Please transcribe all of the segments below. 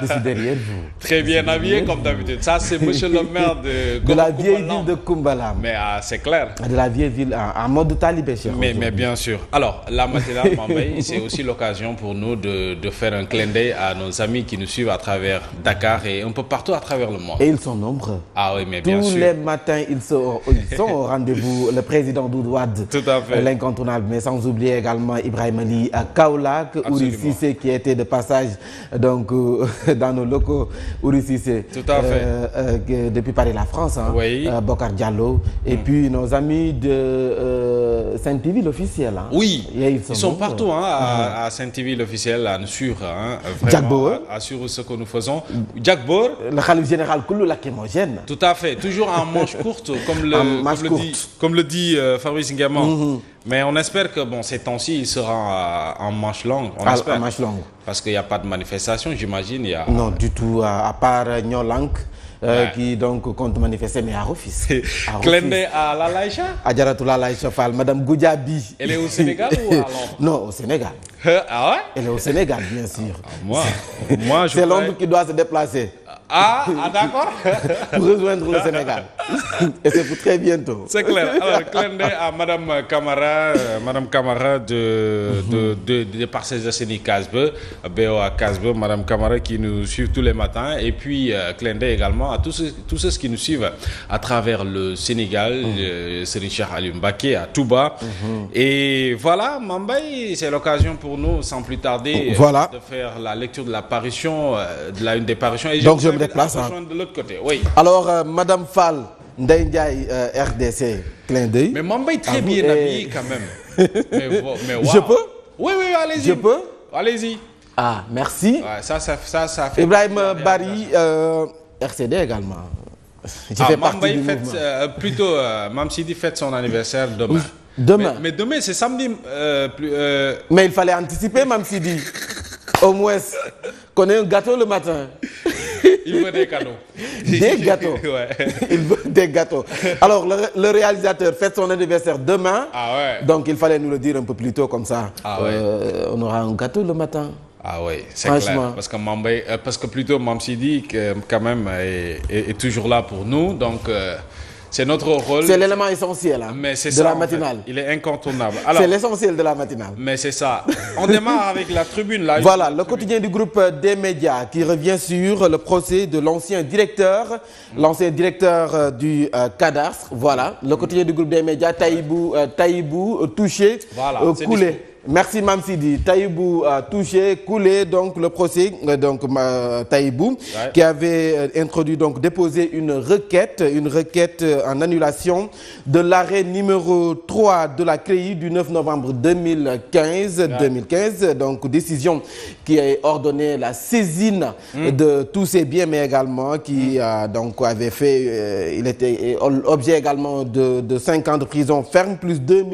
Je suis derrière vous. Très bien habillé comme d'habitude. Ça, c'est monsieur le maire de la vieille ville de Koumbalam. Mais c'est clair. De la vieille ville en mode talibé, cher. Mais bien sûr. Alors, la matinale Mambay, c'est aussi l'occasion pour nous de faire un clin d'œil à nos amis qui nous suivent à travers Dakar et un peu partout à travers le monde. Et ils sont nombreux. Ah oui, mais bien sûr. Tous les matins, ils sont au rendez-vous. Le président Doudouad, l'incontournable, mais sans oublier également Ibrahim Ali à Kaolack, Ouri Cissé qui était de passage donc, dans nos locaux, Ouri Cissé. Tout à fait. Depuis Paris, la France, hein, oui. Bokar Diallo. Et puis nos amis de Saint-Tiville officiel. Hein. Oui, ils sont partout hein, à Saint-Tiville officiel, à nous suivre. Hein, Jack Bauer. Assure ce que nous faisons. Jack Bauer. Le Khalif général Koulou lacrymogène. Tout à fait. Toujours en manche courte, comme le dit Fabrice Ngaman. Mais on espère que bon, ces temps-ci, il sera en manche longue. On espère. En manche longue. Parce qu'il n'y a pas de manifestation, j'imagine. Non, du tout, à part Nyolank. Qui donc compte manifester, mais à Rufisque. Clendé à Lalaïcha. À Djaratou Lalaïcha Fall, Madame Goudjabi. Elle est au Sénégal ou à Londres? Non, au Sénégal. Ah ouais? Elle est au Sénégal, bien sûr. Moi c'est Londres qui doit se déplacer. Ah d'accord. Pour rejoindre le Sénégal. Et c'est pour très bientôt. C'est clair. Alors, Clendé à Madame Camara de Parcelles Assainies Casbe, BOA Casbe, Madame Camara qui nous suit tous les matins. Et puis, Clendé également à tous ceux qui nous suivent à travers le Sénégal, Serigne Cheikh Aliou Mbacké à Touba. Et voilà, Mambay, c'est l'occasion pour nous, sans plus tarder, de faire la lecture de l'apparition, de une des parutions. Et donc je me déplace. De l'autre côté, oui. Alors, Madame Fall, Ndeye Ndiaye, RDC, clin d'œil. Mais Mambay très bien habillé quand même. mais wow. Je peux? Oui, allez-y. Je peux? Allez-y. Ah, merci. Ouais, ça fait. Ibrahim Bari, RCD également. Mambay fête plutôt. Mam Sidi fête son anniversaire demain. Oui, demain. Mais demain, c'est samedi. Mais il fallait anticiper, Mam Sidi. Au moins, qu'on ait un gâteau le matin. Il veut des cadeaux. Des gâteaux. Ouais. Il veut des gâteaux. Alors, le réalisateur fête son anniversaire demain. Ah ouais. Donc, il fallait nous le dire un peu plus tôt, comme ça. Ah ouais. On aura un gâteau le matin. Ah oui, c'est clair. Parce que plutôt Mam Sidi, quand même, est toujours là pour nous. Donc, c'est notre rôle. C'est l'élément essentiel hein, de la matinale. En fait. Il est incontournable. C'est l'essentiel de la matinale. Mais c'est ça. On démarre avec la tribune. Là, voilà, le quotidien du groupe des médias qui revient sur le procès de l'ancien directeur du cadastre. Voilà, le quotidien du groupe des médias, Taïbou touché, coulé. Merci Mamsidi. Taïbou a touché, coulé donc le procès Taïbou qui avait introduit donc déposé une requête en annulation de l'arrêt numéro 3 de la CREI du 9 novembre 2015 donc décision qui a ordonné la saisine de tous ces biens mais également qui donc avait fait il était objet également de 5 ans de prison ferme plus 2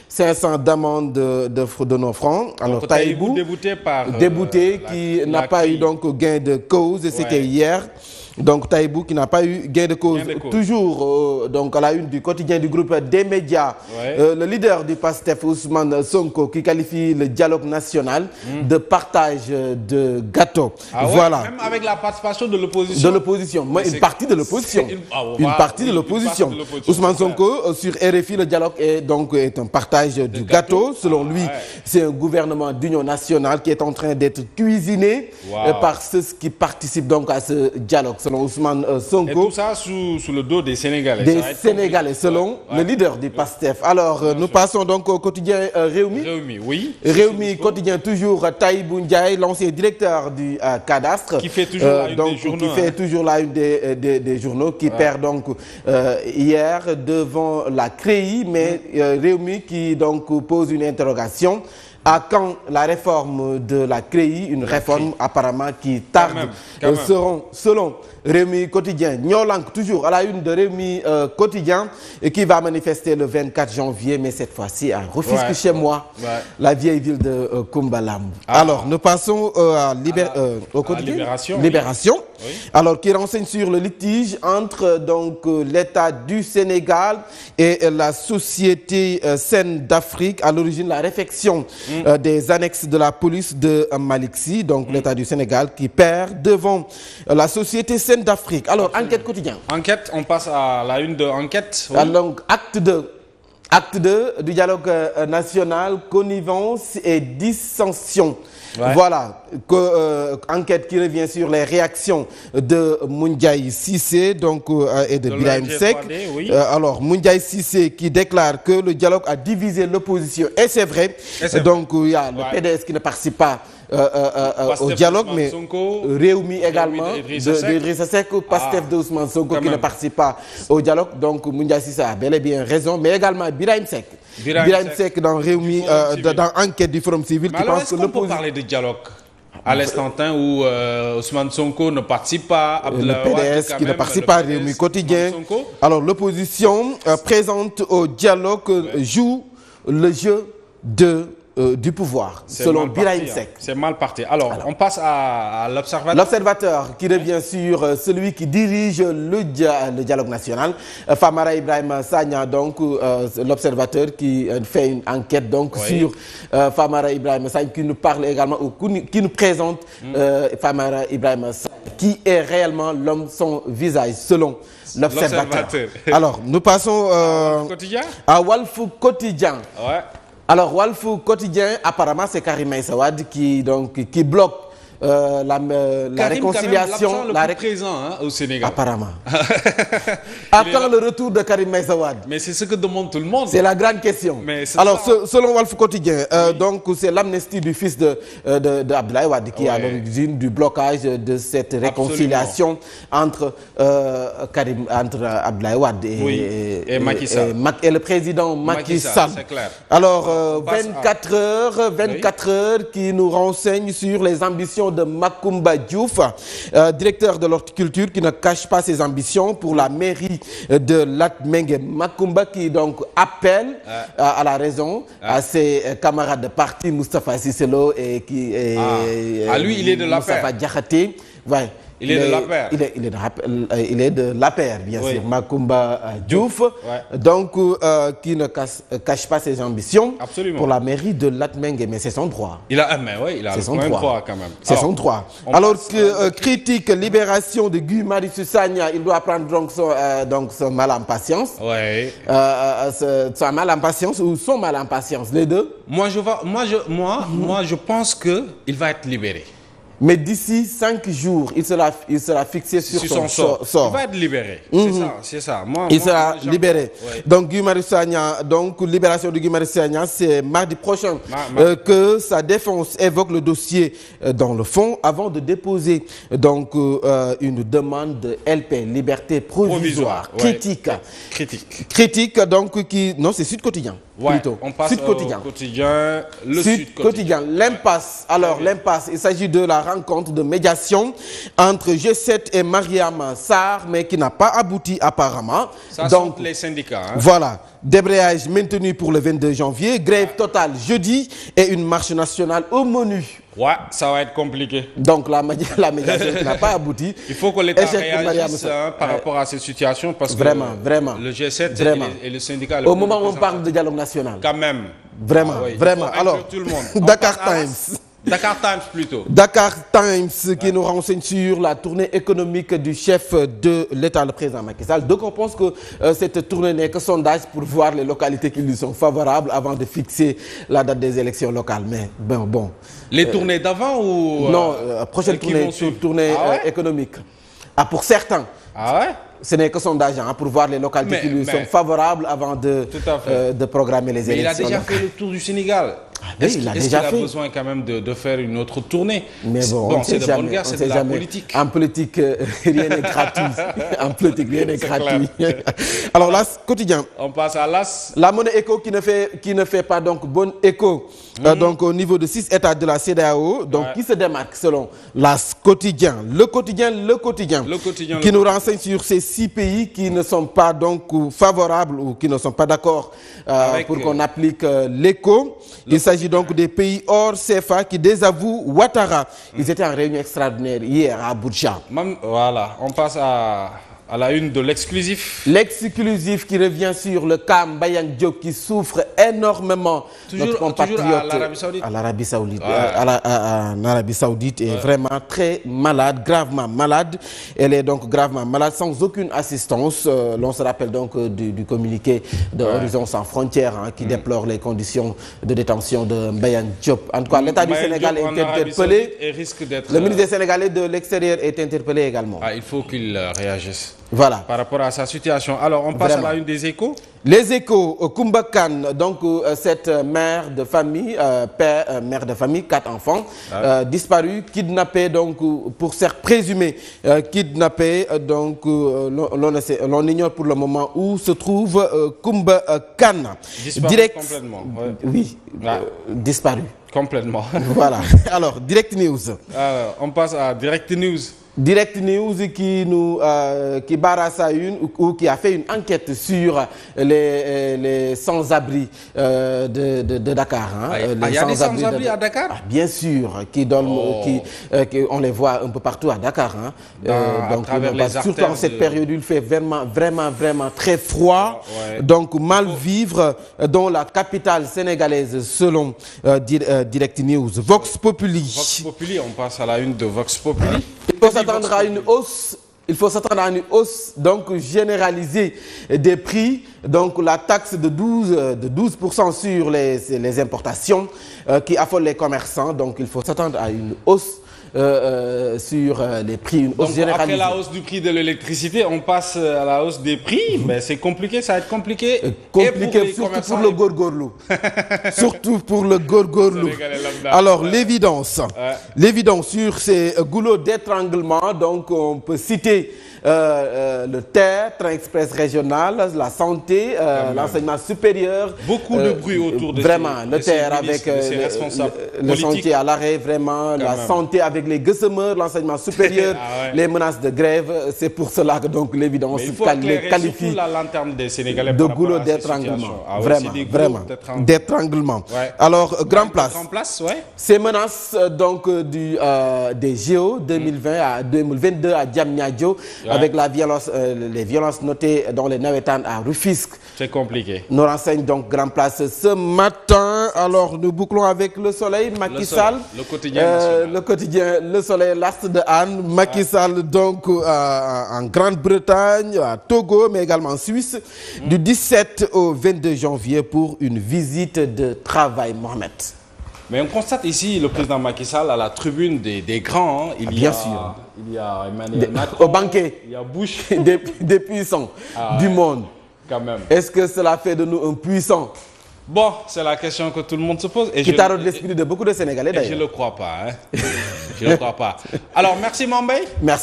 500 000 d'amende de nos francs. Alors Taïbou débouté qui n'a pas eu donc gain de cause, c'était hier. Donc Taïbou qui n'a pas eu gain de cause. Toujours donc à la une du quotidien du groupe des médias, le leader du PASTEF Ousmane Sonko qui qualifie le dialogue national de partage de gâteaux. Voilà. Même avec la participation de l'opposition. De l'opposition, une partie de l'opposition. Une partie de l'opposition. Ousmane Sonko sur RFI, le dialogue est un partage du gâteau. Selon lui, c'est un gouvernement d'union nationale qui est en train d'être cuisiné par ceux qui participent donc à ce dialogue. Selon Ousmane Sonko. Et tout ça sous le dos des Sénégalais. Des Sénégalais, selon le leader du PASTEF. Alors, nous passons donc au quotidien Réumi. Réumi, oui. Réumi, quotidien toujours Taïbou Ndiaye, l'ancien directeur du cadastre. Qui fait toujours la une des journaux. Qui fait toujours la une des journaux, qui perd donc hier devant la CREI, mais Réumi qui donc pose une interrogation. À quand la réforme de la CREI, une réforme apparemment qui tarde, selon Réumi Quotidien. Nyolank, toujours à la une de Réumi Quotidien, et qui va manifester le 24 janvier, mais cette fois-ci à Rufisque chez moi, la vieille ville de Koumbalam. Alors, nous passons au quotidien Libération. Oui. Alors, qui renseigne sur le litige entre donc l'État du Sénégal et la société Seine d'Afrique, à l'origine de la réfection des annexes de la police de Malick Sy, donc l'État du Sénégal, qui perd devant la société Saine d'Afrique. Alors, enquête quotidien. Enquête, on passe à la une de enquête. Oui. Donc, acte 2 du dialogue national, connivence et dissension. Ouais. Voilà, enquête qui revient sur les réactions de Moundiaye Cissé donc, et de Birahim Seck. Oui. Alors, Moundiaye Cissé qui déclare que le dialogue a divisé l'opposition. Et c'est vrai. Donc, il y a le PDS qui ne participe pas au dialogue, mais Rewmi également, d'Idrissa Seck, Pastef de Ousmane Sonko qui ne participe pas au dialogue. Donc, Moundiaye Cissé a bel et bien raison, mais également Birahim Seck. Birahim Seck dans Rewmi, dans enquête du Forum civil qui pense que l'opposition... peut parler de dialogue à l'instant où Ousmane Sonko ne participe pas, le PDS qui ne participe pas, Rewmi Quotidien. Alors l'opposition présente au dialogue joue le jeu du pouvoir, selon Birahim Seck. C'est mal parti. Alors, on passe à l'Observateur. L'Observateur qui revient sur celui qui dirige le dialogue national. Famara Ibrahima Sagna, donc l'Observateur qui fait une enquête donc, sur Famara Ibrahima Sagna, qui nous parle également, ou qui nous présente Famara Ibrahima Sagna, qui est réellement l'homme sans visage, selon l'Observateur. Alors, nous passons à Walf Quotidien. Ouais. Alors, Walf Quotidien, apparemment, c'est Karim Meïssa Wade qui bloque la réconciliation. Karim, le plus présent au Sénégal. Apparemment. Attends le retour de Karim Meïssa Wade. Mais c'est ce que demande tout le monde. C'est la grande question. Alors, selon Walf Quotidien, donc c'est l'amnistie du fils de Abdoulaye Wade qui est à l'origine du blocage de cette réconciliation entre Abdoulaye Wade et Macky Sall. Et le président Macky Sall. C'est clair. Alors, 24 heures qui nous renseignent sur les ambitions de Macoumba Diouf, directeur de l'horticulture, qui ne cache pas ses ambitions pour la mairie de Latmingué. Macoumba qui donc appelle à la raison à ses camarades de parti, Moustapha Cissé Lo et lui, il est de l'APR. Moustapha Diakhaté. Ouais. Il est de l'APR. Il est de l'APR, bien sûr. Macoumba Diouf, donc qui ne cache pas ses ambitions pour la mairie de Latmingué, mais c'est son droit. Il a le droit quand même. C'est son droit. Alors que critique libération de Guy Marius Sagna, il doit prendre donc son mal en patience. Ouais. Son mal en patience ou son mal en patience, les deux. Moi, je pense que il va être libéré. Mais d'ici 5 jours, il sera fixé sur son sort. Il va être libéré. C'est ça. Il sera libéré. Ouais. Donc, Guy Marius Sagna, donc libération de Guy Marius Sagna, c'est mardi prochain que sa défense évoque le dossier dans le fond avant de déposer donc une demande de LP, liberté provisoire. Critique. Critique, donc qui... Non, c'est Sud Quotidien. Plutôt. On passe Sud Quotidien. Le Sud Quotidien. L'impasse. Alors, l'impasse, il s'agit de la rencontre de médiation entre G7 et Mariam Sarr, mais qui n'a pas abouti apparemment. Ça donc les syndicats. Voilà. Débrayage maintenu pour le 22 janvier, grève totale jeudi et une marche nationale au menu. Ouais, ça va être compliqué. Donc la médiation qui n'a pas abouti. Il faut que l'État réagisse par rapport à cette situation parce que vraiment. Le G7 et le syndicat... Au moment où on parle de dialogue national. Quand même. Vraiment. Alors, tout le monde. Dakar Times. Dakar Times plutôt. Dakar Times qui nous renseigne sur la tournée économique du chef de l'État, le président Macky Sall. Donc on pense que cette tournée n'est que sondage pour voir les localités qui lui sont favorables avant de fixer la date des élections locales. Mais bon. Les tournées d'avant ou... Non, prochaine tournée économique. Pour certains. Ah ouais? Ce n'est que sondage pour voir les localités qui lui sont favorables avant de programmer les élections. Mais il a déjà fait le tour du Sénégal. Est-ce qu'il a besoin quand même de faire une autre tournée? Mais bon, c'est de bonne guerre, c'est de la politique. En politique, rien n'est gratuit. En politique, rien n'est gratuit. Alors là, quotidien. On passe à l'AS. La monnaie éco qui ne fait pas donc bon écho donc au niveau de 6 États de la CEDEAO, donc qui se démarque selon l'AS quotidien. Le quotidien qui nous renseigne sur ces 6 pays qui ne sont pas donc favorables ou qui ne sont pas d'accord pour qu'on applique l'éco. Il s'agit donc des pays hors CFA qui désavouent Ouattara. Ils étaient en réunion extraordinaire hier à Abuja. Voilà, on passe à À la une de l'exclusif. L'exclusif qui revient sur le cas Mbayang Diop qui souffre énormément. Notre compatriote à l'Arabie Saoudite. En Arabie Saoudite est vraiment très malade, gravement malade. Elle est donc gravement malade sans aucune assistance. L'on se rappelle donc du communiqué de Horizon Sans Frontières qui déplore les conditions de détention de Mbayang Diop. En tout cas, l'État du Sénégal est interpellé. Et risque d'être... Le ministre sénégalais de l'Extérieur est interpellé également. Il faut qu'il réagisse. Voilà. Par rapport à sa situation. Alors, on passe à la une des Échos. Les Échos, Koumba Kane, donc cette mère de famille, mère de famille, 4 enfants, disparue, kidnappée, donc pour ser présumée kidnappée, donc l'on ignore pour le moment où se trouve Koumba Kane. Disparu complètement. Oui, disparu. Complètement. Voilà. Alors, Direct News. Alors, on passe à Direct News. Direct News qui barre sa une ou qui a fait une enquête sur les sans-abri de Dakar. Il y a des sans-abri à Dakar? Bien sûr, on les voit un peu partout à Dakar. Donc, surtout en cette période, il fait vraiment très froid. Donc, mal vivre dans la capitale sénégalaise selon Direct News. Vox Populi. Vox Populi, on passe à la une de Vox Populi. Il faut s'attendre à une hausse donc généralisée des prix, donc la taxe de 12% sur les importations qui affole les commerçants. Donc il faut s'attendre à une hausse sur les prix, une hausse généralisée. Après la hausse du prix de l'électricité, on passe à la hausse des prix. Mais c'est compliqué, ça va être compliqué. Surtout pour le gorgorlou. Surtout pour le gorgorlou. Alors l'évidence sur ces goulots d'étranglement, donc on peut citer le TER, Train Express Régional, la santé, l'enseignement supérieur. Beaucoup de bruit autour de le TER avec le santé à l'arrêt, la santé avec les gessemeurs, l'enseignement supérieur, les menaces de grève. C'est pour cela que donc l'évidence qualifie la lanterne des Sénégalais de goulot d'étranglement. Vraiment, d'étranglement. Alors, Grand Place. Ces menaces donc des JO 2020 à 2022 à Diamniadio, avec les violences notées dans les Nawetan à Rufisque. C'est compliqué. Nous renseigne donc Grand Place ce matin. Alors, nous bouclons avec Le Soleil, Macky Sall. Le quotidien. Le quotidien, Le Soleil, l'Astre de Anne. Macky Sall donc en Grande-Bretagne, à Togo, mais également en Suisse, du 17 au 22 janvier pour une visite de travail, Mohamed. Mais on constate ici le président Macky Sall à la tribune des grands. Il y a Emmanuel Macron, au banquet. Il y a Bush. des puissants du monde. Quand même. Est-ce que cela fait de nous un puissant? Bon, c'est la question que tout le monde se pose. Qui taraude l'esprit de beaucoup de Sénégalais d'ailleurs. Je ne le crois pas. Je ne le crois pas. Alors, merci Mambay. Merci.